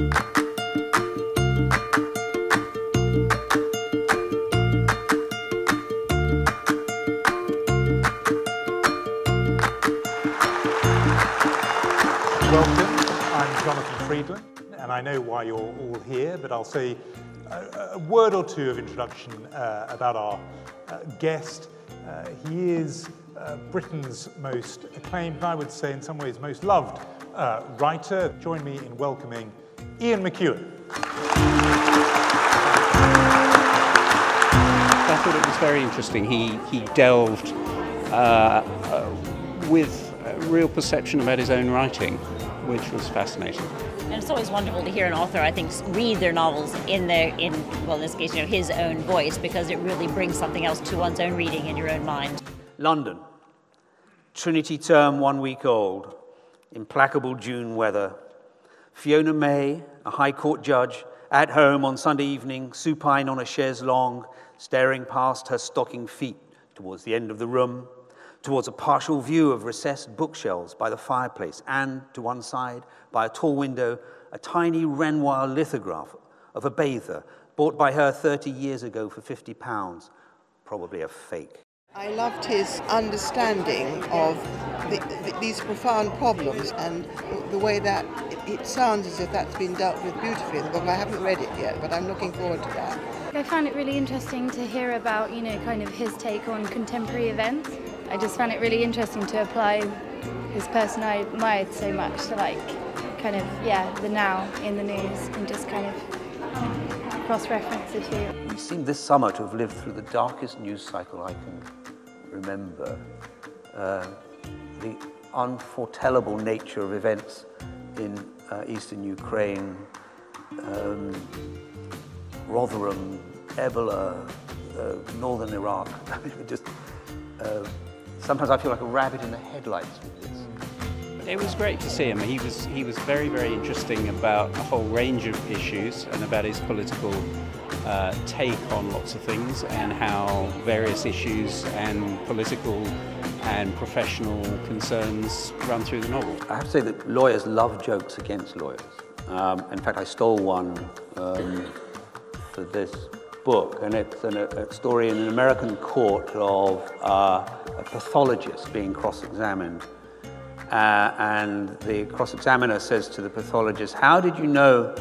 Welcome, I'm Jonathan Friedland, and I know why you're all here, but I'll say a word or two of introduction about our guest. He is Britain's most acclaimed, and I would say in some ways most loved writer. Join me in welcoming Ian McEwan. I thought it was very interesting. He delved with a real perception about his own writing, which was fascinating. And it's always wonderful to hear an author, I think, read their novels in this case, his own voice, because it really brings something else to one's own reading in your own mind. London, Trinity term 1 week old, implacable June weather. Fiona May, a High Court judge, at home on Sunday evening, supine on a chaise longue, staring past her stocking feet towards the end of the room, towards a partial view of recessed bookshelves by the fireplace, and to one side, by a tall window, a tiny Renoir lithograph of a bather bought by her 30 years ago for £50, probably a fake. I loved his understanding of these profound problems and the way that it sounds as if that's been dealt with beautifully in the book. I haven't read it yet, but I'm looking forward to that. I found it really interesting to hear about, kind of his take on contemporary events. I just found it really interesting to apply his person I admired so much to the now in the news and just kind of cross-reference the two. We seem this summer to have lived through the darkest news cycle I can remember. The unforetellable nature of events in eastern Ukraine, Rotherham, Ebola, northern Iraq. Sometimes I feel like a rabbit in the headlights with this. It was great to see him. He was very, very interesting about a whole range of issues and about his political take on lots of things and how various issues and political and professional concerns run through the novel. I have to say that lawyers love jokes against lawyers. In fact, I stole one for this book, and it's a story in an American court of a pathologist being cross-examined. And the cross-examiner says to the pathologist, "How did you know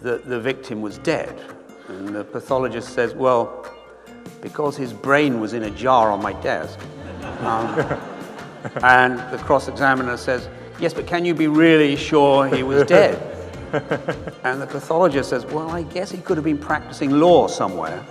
that the victim was dead?" And the pathologist says, "Well, because his brain was in a jar on my desk." And the cross-examiner says, "Yes, but can you be really sure he was dead?" And the pathologist says, "Well, I guess he could have been practicing law somewhere."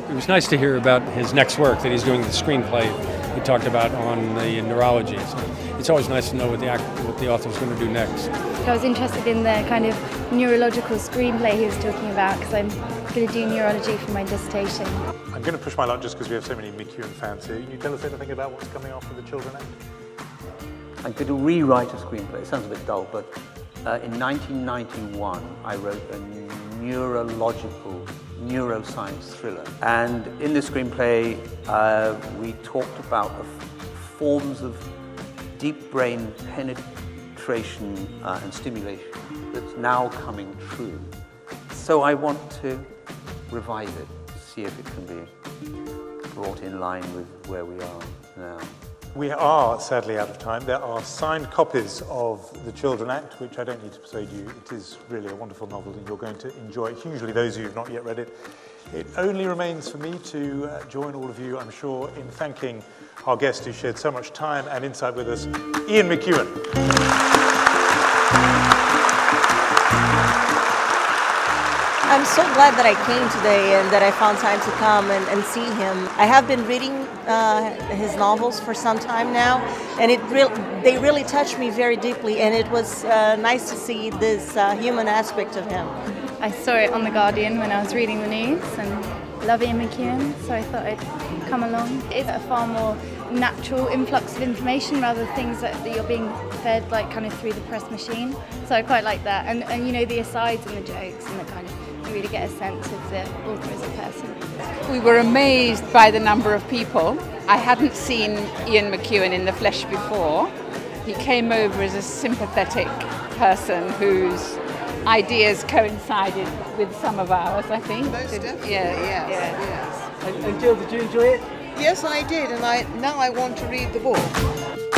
It was nice to hear about his next work, that he's doing the screenplay he talked about on the neurology. So it's always nice to know what the author's going to do next. I was interested in the kind of neurological screenplay he was talking about because I'm going to do neurology for my dissertation. I'm going to push my luck just because we have so many McEwan fans here. Can you tell us anything about what's coming after The Children Act? I'm going to rewrite a screenplay. It sounds a bit dull, but in 1991, I wrote a neuroscience thriller. And in the screenplay, we talked about the forms of deep brain penetration and stimulation that's now coming true. So I want to revive it, see if it can be brought in line with where we are now. We are sadly out of time. There are signed copies of The Children Act, which I don't need to persuade you, it is really a wonderful novel and you're going to enjoy it, hugely those of you who have not yet read it. It only remains for me to join all of you, I'm sure, in thanking our guest who shared so much time and insight with us, Ian McEwan. I'm so glad that I came today and that I found time to come and see him. I have been reading his novels for some time now, and they really touched me very deeply, and it was nice to see this human aspect of him. I saw it on The Guardian when I was reading the news and love Ian McEwan, so I thought I'd come along. It's a far more natural influx of information rather than things that you're being fed kind of through the press machine. So I quite like that, and the asides and the jokes and the kind of, you really get a sense of the author as a person. We were amazed by the number of people. I hadn't seen Ian McEwan in the flesh before, He came over as a sympathetic person whose ideas coincided with some of ours, I think. Most definitely, yes. yes. And Jill, did you enjoy it? Yes, I did, and now I want to read the book.